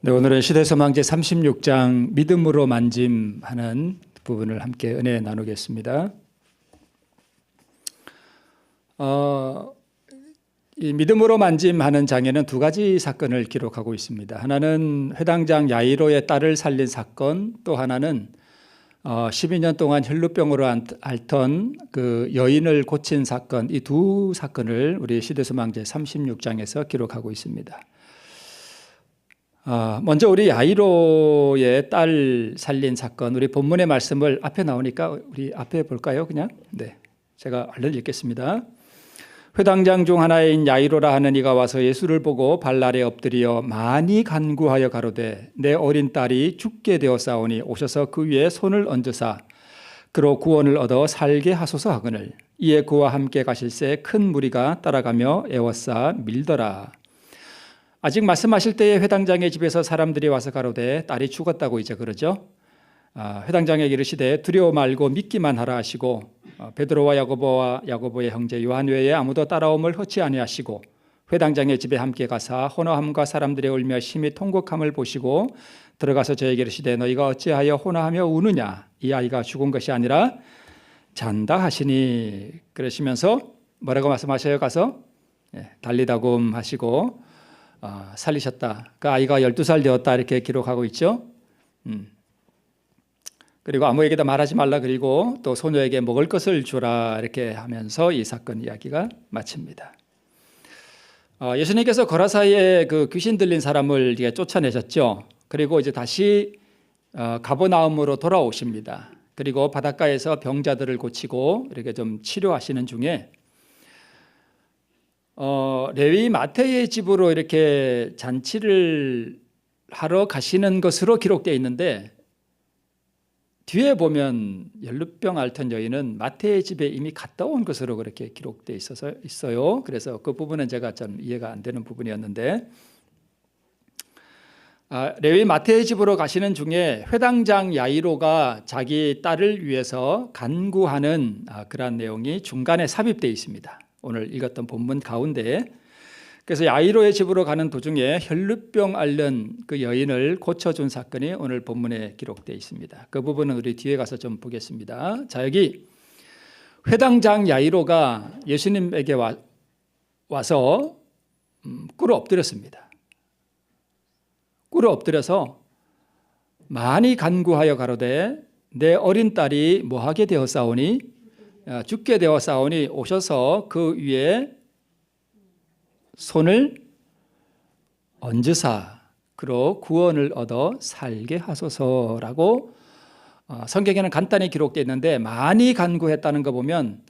네, 오늘은 시대소망 제36장 믿음으로 만짐하는 부분을 함께 은혜 나누겠습니다. 이 믿음으로 만짐하는 장에는 두 가지 사건을 기록하고 있습니다. 하나는 회당장 야이로의 딸을 살린 사건, 또 하나는 12년 동안 혈루병으로 앓던 그 여인을 고친 사건, 이 두 사건을 우리 시대소망 제36장에서 기록하고 있습니다. 먼저 우리 야이로의 딸 살린 사건, 우리 본문의 말씀을 앞에 나오니까 우리 앞에 볼까요? 그냥? 네, 제가 얼른 읽겠습니다. 회당장 중 하나인 야이로라 하는 이가 와서 예수를 보고 발 아래 엎드려 많이 간구하여 가로되 내 어린 딸이 죽게 되었사오니 오셔서 그 위에 손을 얹으사 그로 구원을 얻어 살게 하소서 하거늘 이에 그와 함께 가실새 큰 무리가 따라가며 애워싸 밀더라. 아직 말씀하실 때에 회당장의 집에서 사람들이 와서 가로되 딸이 죽었다고 이제 그러죠. 회당장에게 이르시되 두려워 말고 믿기만 하라 하시고 베드로와 야고보의 형제 요한 외에 아무도 따라옴을 허치 아니하시고 회당장의 집에 함께 가사 호노함과 사람들의 울며 심히 통곡함을 보시고 들어가서 저에게 이르시되 너희가 어찌하여 호노하며 우느냐 이 아이가 죽은 것이 아니라 잔다 하시니 그러시면서 뭐라고 말씀하셔요? 가서 달리다굼 하시고 살리셨다. 그 아이가 12살 되었다 이렇게 기록하고 있죠. 그리고 아무에게도 말하지 말라 그리고 또 소녀에게 먹을 것을 주라 이렇게 하면서 이 사건 이야기가 마칩니다. 예수님께서 거라사이에 그 귀신 들린 사람을 쫓아내셨죠. 그리고 이제 다시 가버나움으로 돌아오십니다. 그리고 바닷가에서 병자들을 고치고 이렇게 좀 치료하시는 중에 레위 마태의 집으로 이렇게 잔치를 하러 가시는 것으로 기록되어 있는데 뒤에 보면 혈루병 앓던 여인은 마태의 집에 이미 갔다 온 것으로 그렇게 기록되어 있어요. 그래서 그 부분은 제가 좀 이해가 안 되는 부분이었는데 레위 마태의 집으로 가시는 중에 회당장 야이로가 자기 딸을 위해서 간구하는 그런 내용이 중간에 삽입되어 있습니다. 오늘 읽었던 본문 가운데 그래서 야이로의 집으로 가는 도중에 혈루병 앓는 그 여인을 고쳐준 사건이 오늘 본문에 기록되어 있습니다. 그 부분은 우리 뒤에 가서 좀 보겠습니다. 자, 여기 회당장 야이로가 예수님에게 와서 꿇어 엎드렸습니다. 꿇어 엎드려서 많이 간구하여 가로되 내 어린 딸이 뭐하게 되었사오니 죽게 되었사오니 오셔서 그 위에 손을 얹으사 그로 구원을 얻어 살게 하소서라고 성경에는 간단히 기록되어 있는데 많이 간구했다는 거 보면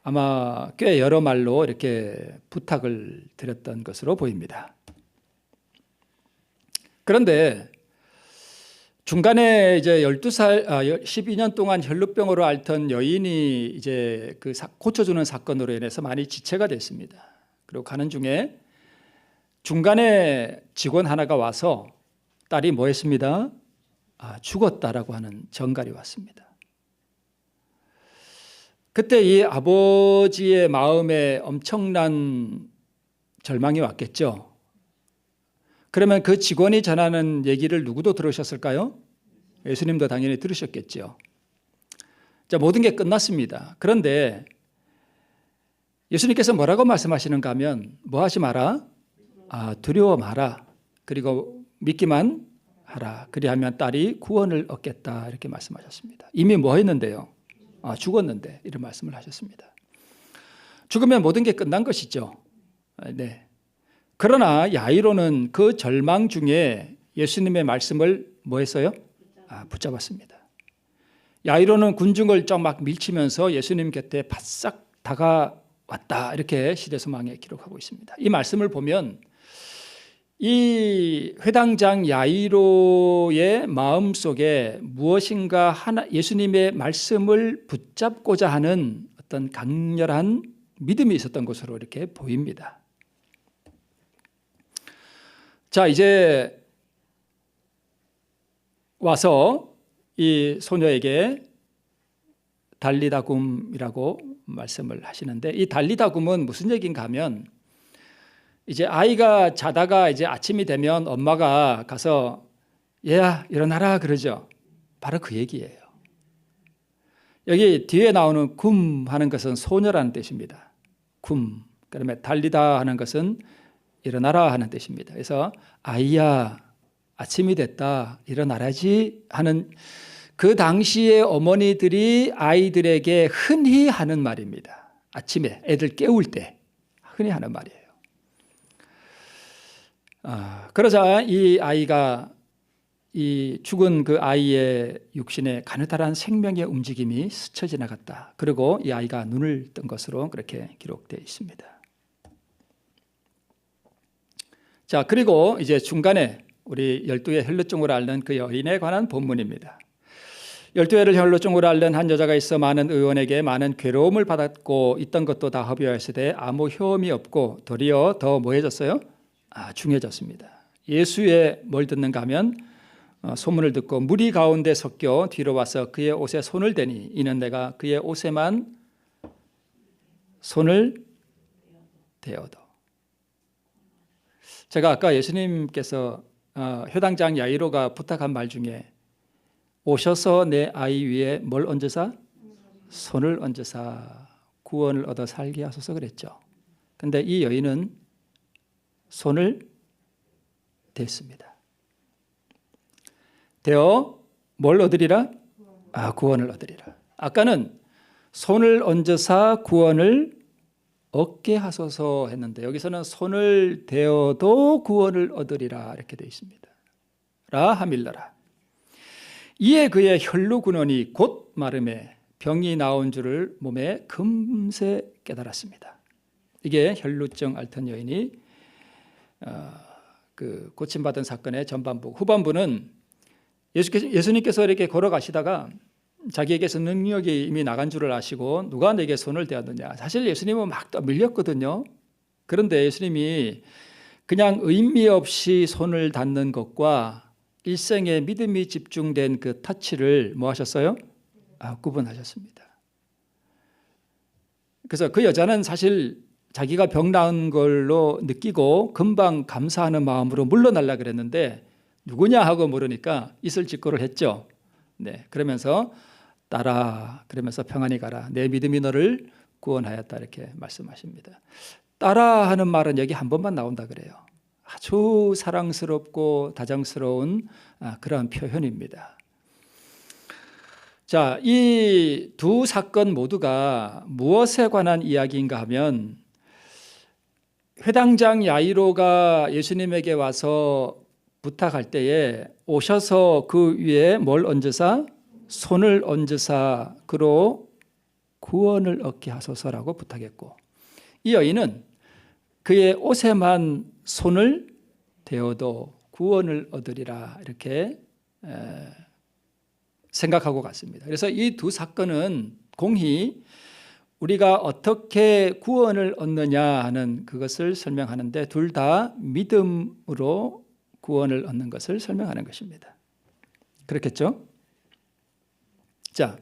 아마 꽤 여러 말로 이렇게 부탁을 드렸던 것으로 보입니다. 그런데 중간에 이제 12년 동안 혈루병으로 앓던 여인이 이제 그 고쳐주는 사건으로 인해서 많이 지체가 됐습니다. 그리고 가는 중에 중간에 직원 하나가 와서 딸이 뭐 했습니다? 죽었다라고 하는 전갈이 왔습니다. 그때 이 아버지의 마음에 엄청난 절망이 왔겠죠. 그러면 그 직원이 전하는 얘기를 누구도 들으셨을까요? 예수님도 당연히 들으셨겠죠. 자, 모든 게 끝났습니다. 그런데 예수님께서 뭐라고 말씀하시는가 하면 뭐 하지 마라? 두려워 마라. 그리고 믿기만 하라. 그리하면 딸이 구원을 얻겠다. 이렇게 말씀하셨습니다. 이미 뭐 했는데요? 죽었는데 이런 말씀을 하셨습니다. 죽으면 모든 게 끝난 것이죠. 네. 그러나 야이로는 그 절망 중에 예수님의 말씀을 뭐 했어요? 붙잡았습니다. 야이로는 군중을 쫙 막 밀치면서 예수님 곁에 바싹 다가왔다. 이렇게 시대소망에 기록하고 있습니다. 이 말씀을 보면 이 회당장 야이로의 마음속에 무엇인가 예수님의 말씀을 붙잡고자 하는 어떤 강렬한 믿음이 있었던 것으로 이렇게 보입니다. 자, 이제 와서 이 소녀에게 달리다굼이라고 말씀을 하시는데 이 달리다굼은 무슨 얘기인가 하면 이제 아이가 자다가 이제 아침이 되면 엄마가 가서 얘야 일어나라 그러죠. 바로 그 얘기예요. 여기 뒤에 나오는 굼 하는 것은 소녀라는 뜻입니다. 굼. 그러면 달리다 하는 것은 일어나라 하는 뜻입니다. 그래서 아이야 아침이 됐다 일어나라지 하는 그 당시에 어머니들이 아이들에게 흔히 하는 말입니다. 아침에 애들 깨울 때 흔히 하는 말이에요. 그러자 이 아이가 이 죽은 그 아이의 육신에 가느다란 생명의 움직임이 스쳐 지나갔다. 그리고 이 아이가 눈을 뜬 것으로 그렇게 기록되어 있습니다. 자, 그리고 이제 중간에 우리 12의 혈루증으로 앓는 그 여인에 관한 본문입니다. 12회를 혈루증으로 앓는 한 여자가 있어 많은 의원에게 많은 괴로움을 받았고 있던 것도 다 허비하였으되 아무 효험이 없고 도리어 더 뭐해졌어요? 중해졌습니다. 예수의 뭘 듣는가 하면 소문을 듣고 무리 가운데 섞여 뒤로 와서 그의 옷에 손을 대니 이는 내가 그의 옷에만 손을 대어도. 제가 아까 예수님께서 회당장 야이로가 부탁한 말 중에 오셔서 내 아이 위에 뭘 얹으사? 손을 얹으사 구원을 얻어 살게 하소서 그랬죠. 근데 이 여인은 손을 댔습니다. 대어 뭘 얻으리라? 구원을 얻으리라. 아까는 손을 얹으사 구원을 얻게 하소서 했는데 여기서는 손을 대어도 구원을 얻으리라 이렇게 되어 있습니다. 라 하밀러라. 이에 그의 혈루 근원이 곧 마름에 병이 나온 줄을 몸에 금세 깨달았습니다. 이게 혈루증 앓던 여인이 그 고침받은 사건의 전반부. 후반부는 예수님께서 이렇게 걸어가시다가 자기에게서 능력이 이미 나간 줄을 아시고 누가 내게 손을 대었느냐. 사실 예수님은 막 떠밀렸거든요. 그런데 예수님이 그냥 의미 없이 손을 닿는 것과 일생의 믿음이 집중된 그 터치를 뭐 하셨어요? 구분하셨습니다. 그래서 그 여자는 사실 자기가 병 나은 걸로 느끼고 금방 감사하는 마음으로 물러나려고 그랬는데 누구냐 하고 물으니까 있을 직고를 했죠. 네, 그러면서 따라 그러면서 평안히 가라. 내 믿음이 너를 구원하였다 이렇게 말씀하십니다. 따라 하는 말은 여기 한 번만 나온다 그래요. 아주 사랑스럽고 다정스러운 그런 표현입니다. 자, 이 두 사건 모두가 무엇에 관한 이야기인가 하면 회당장 야이로가 예수님에게 와서 부탁할 때에 오셔서 그 위에 뭘 얹으사? 손을 얹으사 그로 구원을 얻게 하소서라고 부탁했고 이 여인은 그의 옷에만 손을 대어도 구원을 얻으리라 이렇게 생각하고 갔습니다. 그래서 이 두 사건은 공히 우리가 어떻게 구원을 얻느냐 하는 그것을 설명하는데 둘 다 믿음으로 구원을 얻는 것을 설명하는 것입니다. 그렇겠죠? 자,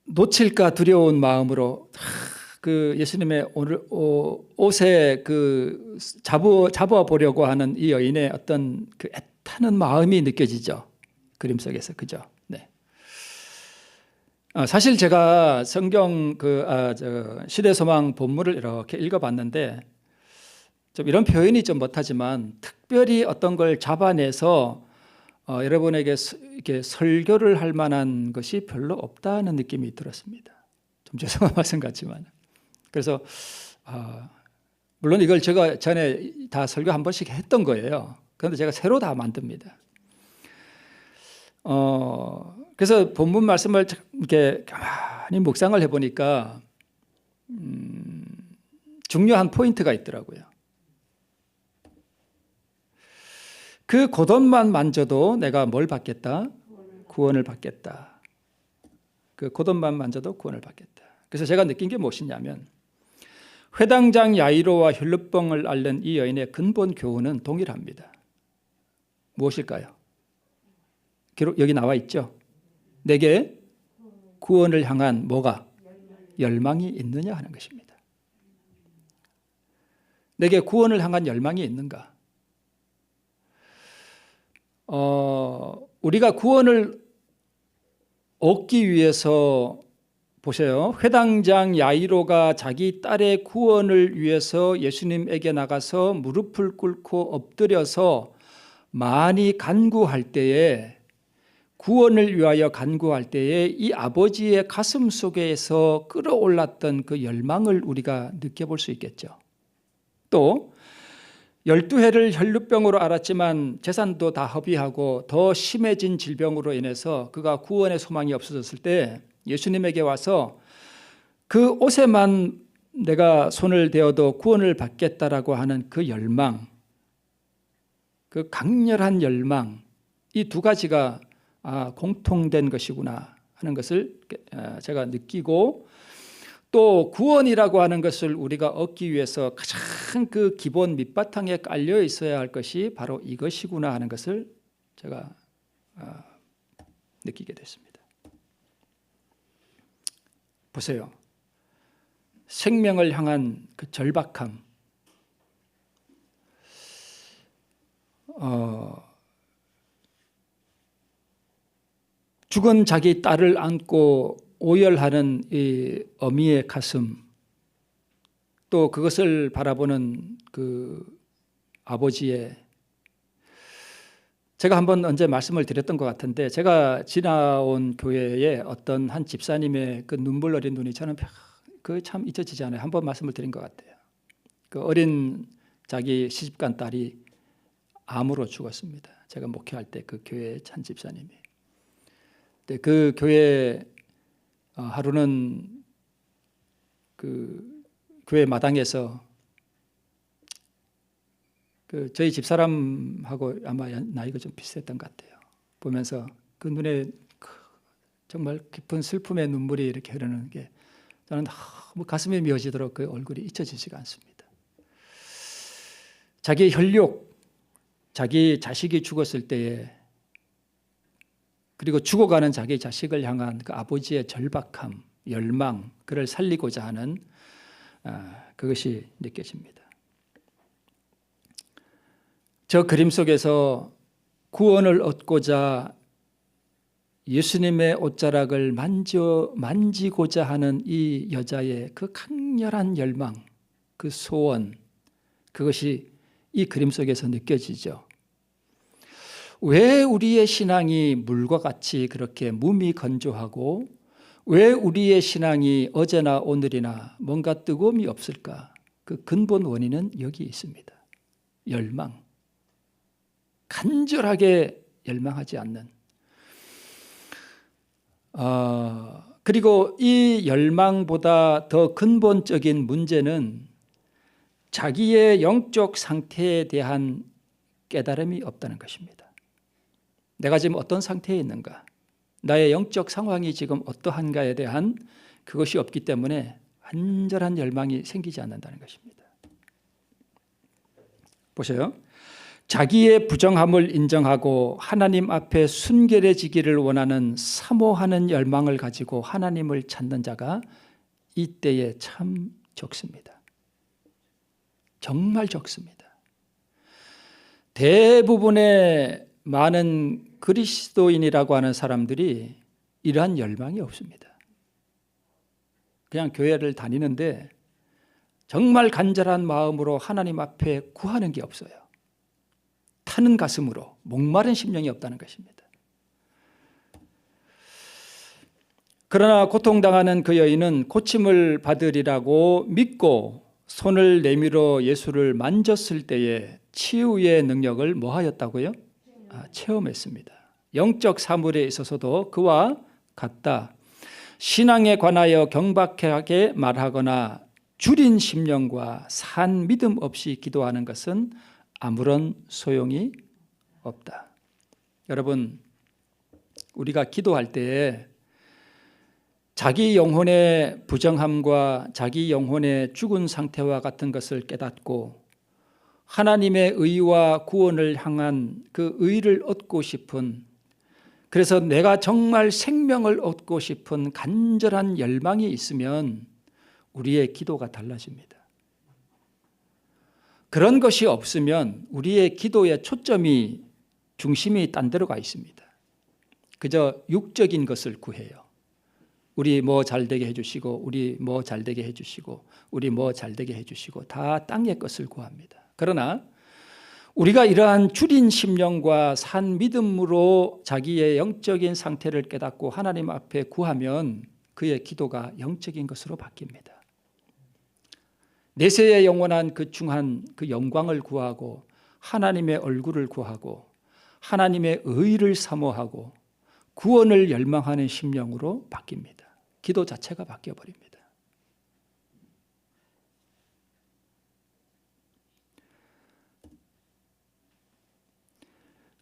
놓칠까 두려운 마음으로 그 예수님의 옷에 그 잡아 보려고 하는 이 여인의 어떤 그 애타는 마음이 느껴지죠. 그림 속에서 그죠? 네. 사실 제가 성경 시대소망 본문을 이렇게 읽어봤는데 좀 이런 표현이 좀 못하지만 특별히 어떤 걸 잡아내서 여러분에게 이렇게 설교를 할 만한 것이 별로 없다는 느낌이 들었습니다. 좀 죄송한 말씀 같지만. 그래서 물론 이걸 제가 전에 다 설교 한 번씩 했던 거예요. 그런데 제가 새로 다 만듭니다. 그래서 본문 말씀을 이렇게 가만히 묵상을 해보니까 중요한 포인트가 있더라고요. 그 겉옷만 만져도 내가 뭘 받겠다? 구원을 받겠다. 그 겉옷만 만져도 구원을 받겠다. 그래서 제가 느낀 게 무엇이냐면 회당장 야이로와 혈루병을 앓는 이 여인의 근본 교훈은 동일합니다. 무엇일까요? 여기 나와 있죠. 내게 구원을 향한 뭐가? 열망이 있느냐 하는 것입니다. 내게 구원을 향한 열망이 있는가? 우리가 구원을 얻기 위해서 보세요. 회당장 야이로가 자기 딸의 구원을 위해서 예수님에게 나가서 무릎을 꿇고 엎드려서 많이 간구할 때에, 구원을 위하여 간구할 때에 이 아버지의 가슴 속에서 끌어올랐던 그 열망을 우리가 느껴볼 수 있겠죠. 또 12해를 혈루병으로 앓았지만 재산도 다 허비하고 더 심해진 질병으로 인해서 그가 구원의 소망이 없어졌을 때 예수님에게 와서 그 옷에만 내가 손을 대어도 구원을 받겠다라고 하는 그 열망, 그 강렬한 열망, 이 두 가지가 공통된 것이구나 하는 것을 제가 느끼고, 또 구원이라고 하는 것을 우리가 얻기 위해서 가장 그 기본 밑바탕에 깔려 있어야 할 것이 바로 이것이구나 하는 것을 제가 느끼게 됐습니다. 보세요. 생명을 향한 그 절박함, 죽은 자기 딸을 안고 오열하는 이 어미의 가슴, 또 그것을 바라보는 그 아버지의, 제가 한번 언제 말씀을 드렸던 것 같은데, 제가 지나온 교회에 어떤 한 집사님의 그 눈물 어린 눈이 저는 그 참 잊혀지지 않아요. 한번 말씀을 드린 것 같아요. 그 어린 자기 시집간 딸이 암으로 죽었습니다. 제가 목회할 때 그 교회 한 집사님이. 그 교회 하루는 그 교회 마당에서 그 저희 집사람하고 아마 나이가 좀 비슷했던 것 같아요. 보면서 그 눈에 정말 깊은 슬픔의 눈물이 이렇게 흐르는 게 저는 너무 가슴이 미어지도록 그 얼굴이 잊혀지지가 않습니다. 자기 혈육, 자기 자식이 죽었을 때에, 그리고 죽어가는 자기 자식을 향한 그 아버지의 절박함, 열망, 그를 살리고자 하는 그것이 느껴집니다. 저 그림 속에서 구원을 얻고자 예수님의 옷자락을 만지고자 하는 이 여자의 그 강렬한 열망, 그 소원, 그것이 이 그림 속에서 느껴지죠. 왜 우리의 신앙이 물과 같이 그렇게 무미건조하고 왜 우리의 신앙이 어제나 오늘이나 뭔가 뜨거움이 없을까? 그 근본 원인은 여기 있습니다. 열망. 간절하게 열망하지 않는. 그리고 이 열망보다 더 근본적인 문제는 자기의 영적 상태에 대한 깨달음이 없다는 것입니다. 내가 지금 어떤 상태에 있는가? 나의 영적 상황이 지금 어떠한가에 대한 그것이 없기 때문에 완전한 열망이 생기지 않는다는 것입니다. 보세요. 자기의 부정함을 인정하고 하나님 앞에 순결해지기를 원하는 사모하는 열망을 가지고 하나님을 찾는 자가 이때에 참 적습니다. 정말 적습니다. 대부분의 많은 그리스도인이라고 하는 사람들이 이러한 열망이 없습니다. 그냥 교회를 다니는데 정말 간절한 마음으로 하나님 앞에 구하는 게 없어요. 타는 가슴으로 목마른 심령이 없다는 것입니다. 그러나 고통당하는 그 여인은 고침을 받으리라고 믿고 손을 내밀어 예수를 만졌을 때에 치유의 능력을 뭐 하였다고요? 체험했습니다. 영적 사물에 있어서도 그와 같다. 신앙에 관하여 경박하게 말하거나 줄인 심령과 산 믿음 없이 기도하는 것은 아무런 소용이 없다. 여러분, 우리가 기도할 때 자기 영혼의 부정함과 자기 영혼의 죽은 상태와 같은 것을 깨닫고 하나님의 의와 구원을 향한 그 의를 얻고 싶은 그래서 내가 정말 생명을 얻고 싶은 간절한 열망이 있으면 우리의 기도가 달라집니다. 그런 것이 없으면 우리의 기도의 초점이 중심이 딴 데로 가 있습니다. 그저 육적인 것을 구해요. 우리 뭐 잘되게 해주시고, 우리 뭐 잘되게 해주시고, 우리 뭐 잘되게 해주시고, 다 땅의 것을 구합니다. 그러나 우리가 이러한 줄인 심령과 산 믿음으로 자기의 영적인 상태를 깨닫고 하나님 앞에 구하면 그의 기도가 영적인 것으로 바뀝니다. 내세의 영원한 그 중한 그 영광을 구하고 하나님의 얼굴을 구하고 하나님의 의를 사모하고 구원을 열망하는 심령으로 바뀝니다. 기도 자체가 바뀌어버립니다.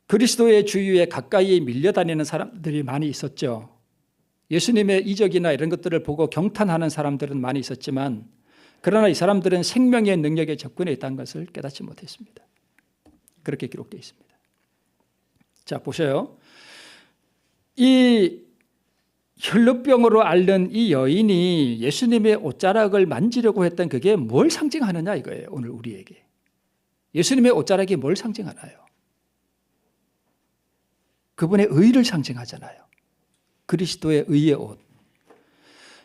그리스도의 주위에 가까이 밀려다니는 사람들이 많이 있었죠. 예수님의 이적이나 이런 것들을 보고 경탄하는 사람들은 많이 있었지만 그러나 이 사람들은 생명의 능력에 접근해 있다는 것을 깨닫지 못했습니다. 그렇게 기록되어 있습니다. 자, 보세요. 이 혈루병으로 앓는 이 여인이 예수님의 옷자락을 만지려고 했던 그게 뭘 상징하느냐 이거예요. 오늘 우리에게. 예수님의 옷자락이 뭘 상징하나요? 그분의 의를 상징하잖아요. 그리스도의 의의 옷.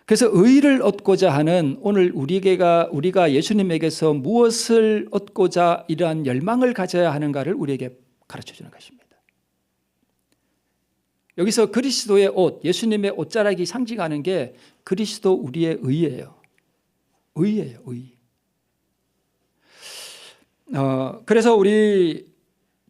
그래서 의를 얻고자 하는 오늘 우리가 예수님에게서 무엇을 얻고자 이러한 열망을 가져야 하는가를 우리에게 가르쳐주는 것입니다. 여기서 그리스도의 옷, 예수님의 옷자락이 상징하는 게 그리스도 우리의 의예요. 의예요, 의. 그래서 우리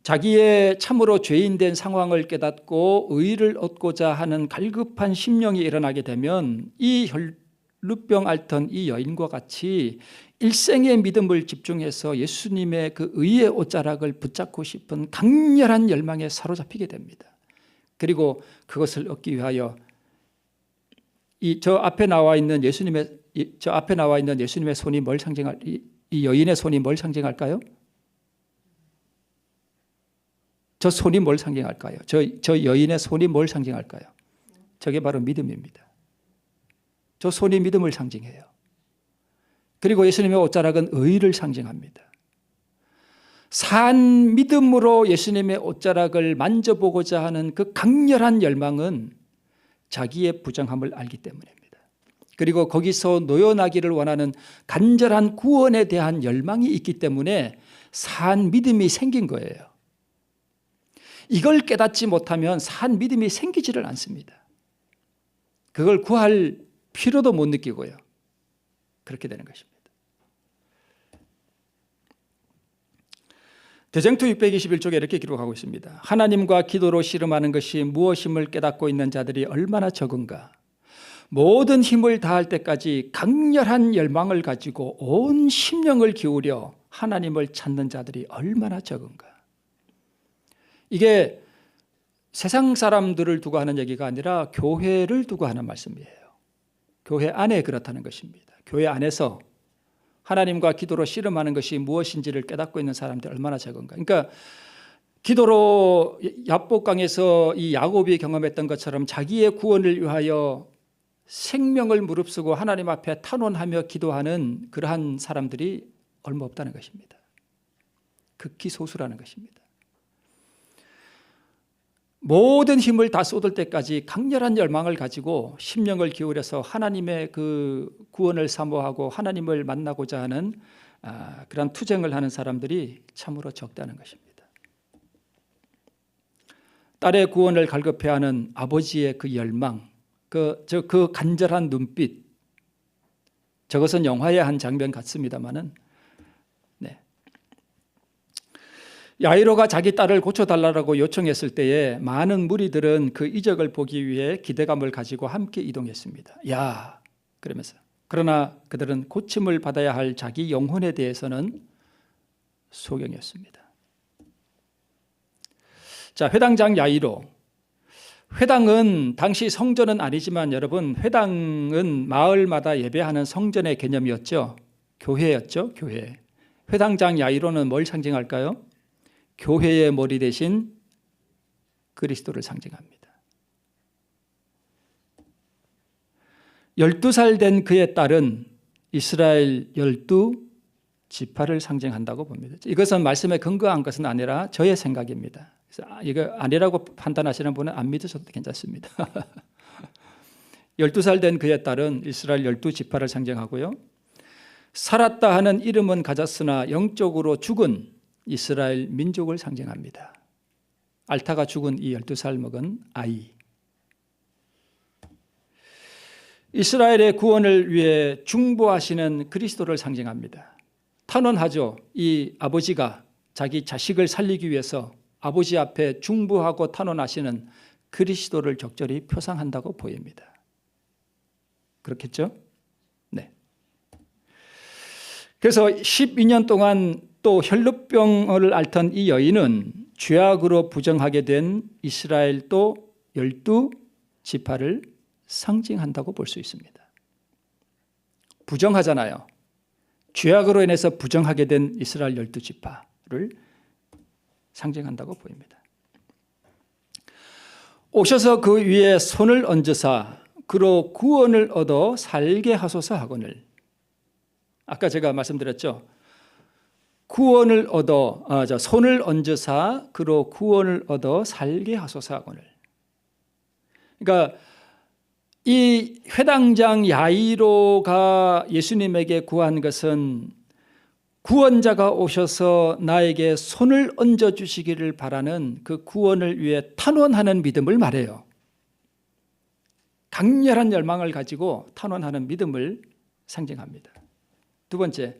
자기의 참으로 죄인된 상황을 깨닫고 의를 얻고자 하는 갈급한 심령이 일어나게 되면 이 혈루병 앓던 이 여인과 같이 일생의 믿음을 집중해서 예수님의 그 의의 옷자락을 붙잡고 싶은 강렬한 열망에 사로잡히게 됩니다. 그리고 그것을 얻기 위하여 저 앞에 나와 있는 예수님의 손이 뭘 상징할, 이 여인의 손이 뭘 상징할까요? 저 손이 뭘 상징할까요? 저 여인의 손이 뭘 상징할까요? 저게 바로 믿음입니다. 저 손이 믿음을 상징해요. 그리고 예수님의 옷자락은 의를 상징합니다. 산 믿음으로 예수님의 옷자락을 만져보고자 하는 그 강렬한 열망은 자기의 부정함을 알기 때문입니다. 그리고 거기서 노연하기를 원하는 간절한 구원에 대한 열망이 있기 때문에 산 믿음이 생긴 거예요. 이걸 깨닫지 못하면 산 믿음이 생기지를 않습니다. 그걸 구할 필요도 못 느끼고요. 그렇게 되는 것입니다. 대쟁투 621쪽에 이렇게 기록하고 있습니다. 하나님과 기도로 씨름하는 것이 무엇임을 깨닫고 있는 자들이 얼마나 적은가. 모든 힘을 다할 때까지 강렬한 열망을 가지고 온 심령을 기울여 하나님을 찾는 자들이 얼마나 적은가. 이게 세상 사람들을 두고 하는 얘기가 아니라 교회를 두고 하는 말씀이에요. 교회 안에 그렇다는 것입니다. 교회 안에서 하나님과 기도로 씨름하는 것이 무엇인지를 깨닫고 있는 사람들이 얼마나 적은가. 그러니까 기도로 야복강에서 이 야곱이 경험했던 것처럼 자기의 구원을 위하여 생명을 무릅쓰고 하나님 앞에 탄원하며 기도하는 그러한 사람들이 얼마 없다는 것입니다. 극히 소수라는 것입니다. 모든 힘을 다 쏟을 때까지 강렬한 열망을 가지고 심령을 기울여서 하나님의 그 구원을 사모하고 하나님을 만나고자 하는 그런 투쟁을 하는 사람들이 참으로 적다는 것입니다. 딸의 구원을 갈급해하는 아버지의 그 열망, 그 간절한 눈빛, 저것은 영화의 한 장면 같습니다마는 야이로가 자기 딸을 고쳐달라고 요청했을 때에 많은 무리들은 그 이적을 보기 위해 기대감을 가지고 함께 이동했습니다. 야, 그러면서. 그러나 그들은 고침을 받아야 할 자기 영혼에 대해서는 소경이었습니다. 자, 회당장 야이로. 회당은 당시 성전은 아니지만 여러분, 회당은 마을마다 예배하는 성전의 개념이었죠. 교회였죠, 교회. 회당장 야이로는 뭘 상징할까요? 교회의 머리 대신 그리스도를 상징합니다. 12살 된 그의 딸은 이스라엘 12지파를 상징한다고 봅니다. 이것은 말씀에 근거한 것은 아니라 저의 생각입니다. 그래서 이거 아니라고 판단하시는 분은 안 믿으셔도 괜찮습니다. 12살 된 그의 딸은 이스라엘 12지파를 상징하고요. 살았다 하는 이름은 가졌으나 영적으로 죽은 이스라엘 민족을 상징합니다. 알타가 죽은 이 12살 먹은 아이. 이스라엘의 구원을 위해 중보하시는 그리스도를 상징합니다. 탄원하죠. 이 아버지가 자기 자식을 살리기 위해서 아버지 앞에 중보하고 탄원하시는 그리스도를 적절히 표상한다고 보입니다. 그렇겠죠? 네. 그래서 12년 동안 또 혈루병을 앓던 이 여인은 죄악으로 부정하게 된 이스라엘 또 12지파를 상징한다고 볼 수 있습니다. 부정하잖아요. 죄악으로 인해서 부정하게 된 이스라엘 12지파를 상징한다고 보입니다. 오셔서 그 위에 손을 얹으사 그로 구원을 얻어 살게 하소서 하거늘. 아까 제가 말씀드렸죠. 구원을 얻어 손을 얹으사 그로 구원을 얻어 살게 하소서 하거늘. 그러니까 이 회당장 야이로가 예수님에게 구한 것은 구원자가 오셔서 나에게 손을 얹어주시기를 바라는 그 구원을 위해 탄원하는 믿음을 말해요. 강렬한 열망을 가지고 탄원하는 믿음을 상징합니다. 두 번째,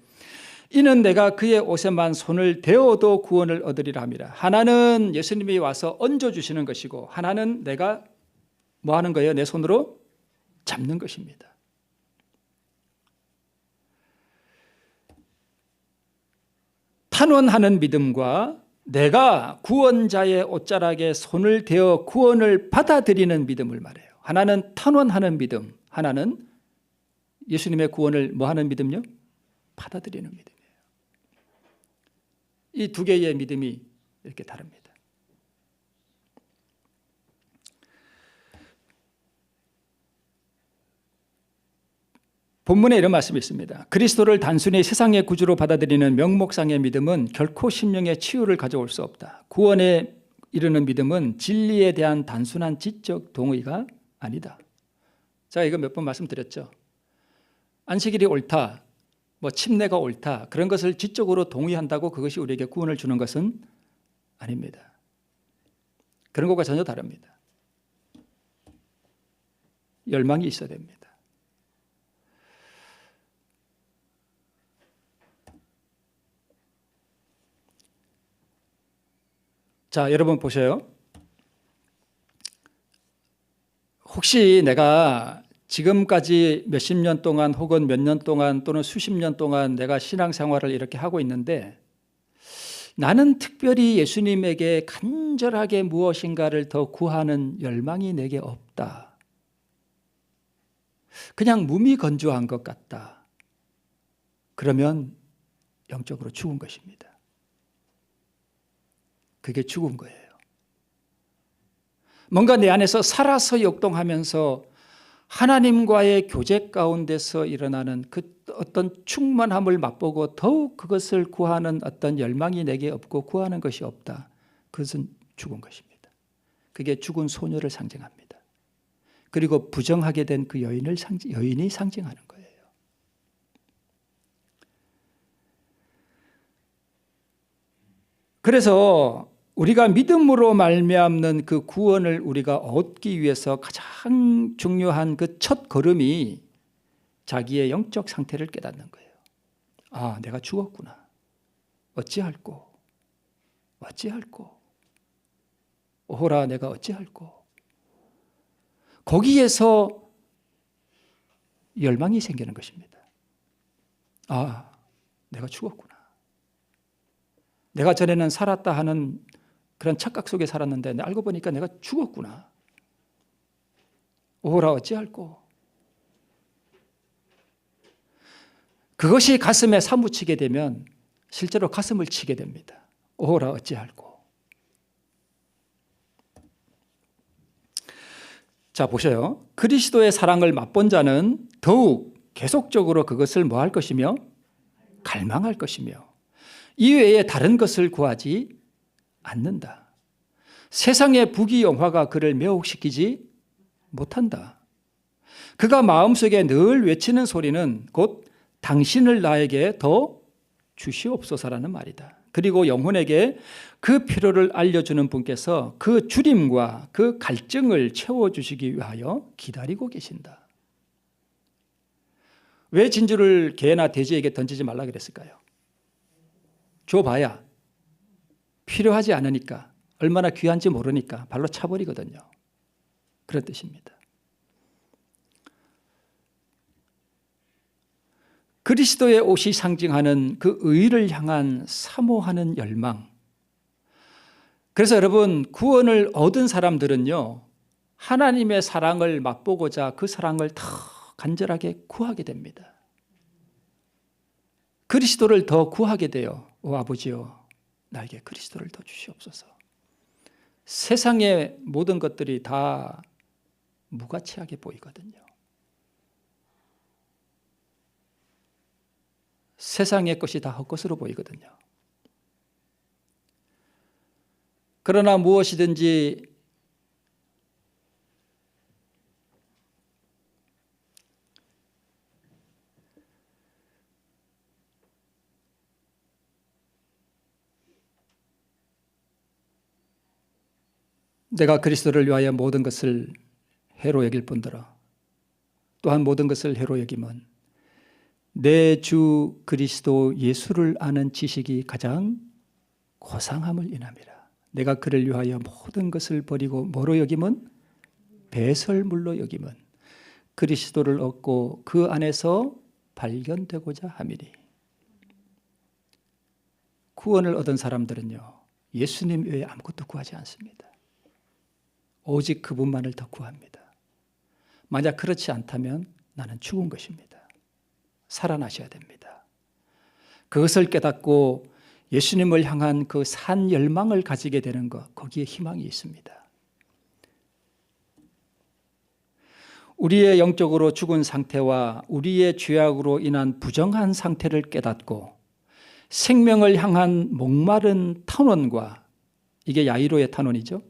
이는 내가 그의 옷에만 손을 대어도 구원을 얻으리라 합니다. 하나는 예수님이 와서 얹어주시는 것이고 하나는 내가 뭐 하는 거예요? 내 손으로 잡는 것입니다. 탄원하는 믿음과 내가 구원자의 옷자락에 손을 대어 구원을 받아들이는 믿음을 말해요. 하나는 탄원하는 믿음, 하나는 예수님의 구원을 뭐 하는 믿음요? 받아들이는 믿음이에요. 이 두 개의 믿음이 이렇게 다릅니다. 본문에 이런 말씀이 있습니다. 그리스도를 단순히 세상의 구주로 받아들이는 명목상의 믿음은 결코 심령의 치유를 가져올 수 없다. 구원에 이르는 믿음은 진리에 대한 단순한 지적 동의가 아니다. 제가 이거 몇 번 말씀드렸죠. 안식일이 옳다, 뭐 침례가 옳다, 그런 것을 지적으로 동의한다고 그것이 우리에게 구원을 주는 것은 아닙니다. 그런 것과 전혀 다릅니다. 열망이 있어야 됩니다. 자, 여러분 보세요. 혹시 내가 지금까지 몇십 년 동안 혹은 몇 년 동안 또는 수십 년 동안 내가 신앙생활을 이렇게 하고 있는데 나는 특별히 예수님에게 간절하게 무엇인가를 더 구하는 열망이 내게 없다. 그냥 무미건조한 것 같다. 그러면 영적으로 죽은 것입니다. 그게 죽은 거예요. 뭔가 내 안에서 살아서 역동하면서 하나님과의 교제 가운데서 일어나는 그 어떤 충만함을 맛보고 더욱 그것을 구하는 어떤 열망이 내게 없고 구하는 것이 없다. 그것은 죽은 것입니다. 그게 죽은 소녀를 상징합니다. 그리고 부정하게 된 그 여인이 상징하는 거예요. 그래서 우리가 믿음으로 말미암는 그 구원을 우리가 얻기 위해서 가장 중요한 그 첫 걸음이 자기의 영적 상태를 깨닫는 거예요. 아, 내가 죽었구나. 어찌할꼬. 오호라 내가 어찌할꼬. 거기에서 열망이 생기는 것입니다. 아, 내가 죽었구나. 내가 전에는 살았다 하는 그런 착각 속에 살았는데 알고 보니까 내가 죽었구나. 오호라 어찌할꼬. 그것이 가슴에 사무치게 되면 실제로 가슴을 치게 됩니다. 오호라 어찌할꼬. 자, 보셔요. 그리스도의 사랑을 맛본 자는 더욱 계속적으로 그것을 뭐 할 것이며 갈망할 것이며 이외에 다른 것을 구하지 않는다. 세상의 부귀영화가 그를 매혹시키지 못한다. 그가 마음속에 늘 외치는 소리는 곧 당신을 나에게 더 주시옵소서라는 말이다. 그리고 영혼에게 그 필요를 알려주는 분께서 그 주림과 그 갈증을 채워주시기 위하여 기다리고 계신다. 왜 진주를 개나 돼지에게 던지지 말라 그랬을까요? 줘봐야 필요하지 않으니까, 얼마나 귀한지 모르니까 발로 차버리거든요. 그런 뜻입니다. 그리스도의 옷이 상징하는 그 의를 향한 사모하는 열망. 그래서 여러분, 구원을 얻은 사람들은요, 하나님의 사랑을 맛보고자 그 사랑을 더 간절하게 구하게 됩니다. 그리스도를 더 구하게 돼요. 오 아버지요, 나에게 그리스도를 더 주시옵소서. 세상의 모든 것들이 다 무가치하게 보이거든요. 세상의 것이 다 헛것으로 보이거든요. 그러나 무엇이든지 내가 그리스도를 위하여 모든 것을 해로 여길 뿐더러 또한 모든 것을 해로 여김은 내 주 그리스도 예수를 아는 지식이 가장 고상함을 인함이라. 내가 그를 위하여 모든 것을 버리고 뭐로 여김은 배설물로 여김은 그리스도를 얻고 그 안에서 발견되고자 함이니. 구원을 얻은 사람들은요, 예수님 외에 아무것도 구하지 않습니다. 오직 그분만을 더 구합니다. 만약 그렇지 않다면 나는 죽은 것입니다. 살아나셔야 됩니다. 그것을 깨닫고 예수님을 향한 그 산 열망을 가지게 되는 것, 거기에 희망이 있습니다. 우리의 영적으로 죽은 상태와 우리의 죄악으로 인한 부정한 상태를 깨닫고 생명을 향한 목마른 탄원과, 이게 야이로의 탄원이죠,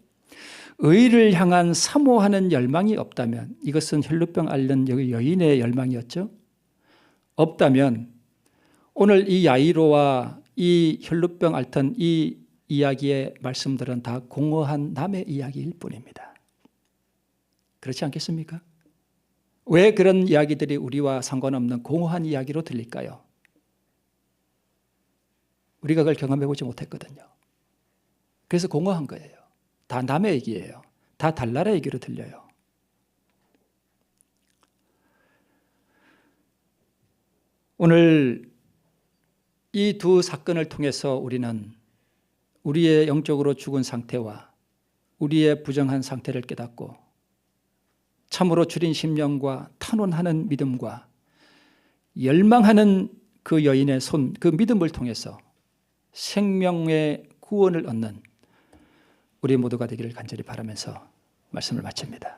의를 향한 사모하는 열망이 없다면, 이것은 혈루병 앓는 여인의 열망이었죠. 없다면 오늘 이 야이로와 이 혈루병 앓던 이 이야기의 말씀들은 다 공허한 남의 이야기일 뿐입니다. 그렇지 않겠습니까? 왜 그런 이야기들이 우리와 상관없는 공허한 이야기로 들릴까요? 우리가 그걸 경험해 보지 못했거든요. 그래서 공허한 거예요. 다 남의 얘기예요. 다 달나라 얘기로 들려요. 오늘 이 두 사건을 통해서 우리는 우리의 영적으로 죽은 상태와 우리의 부정한 상태를 깨닫고 참으로 주린 심령과 탄원하는 믿음과 열망하는 그 여인의 손, 그 믿음을 통해서 생명의 구원을 얻는 우리 모두가 되기를 간절히 바라면서 말씀을 마칩니다.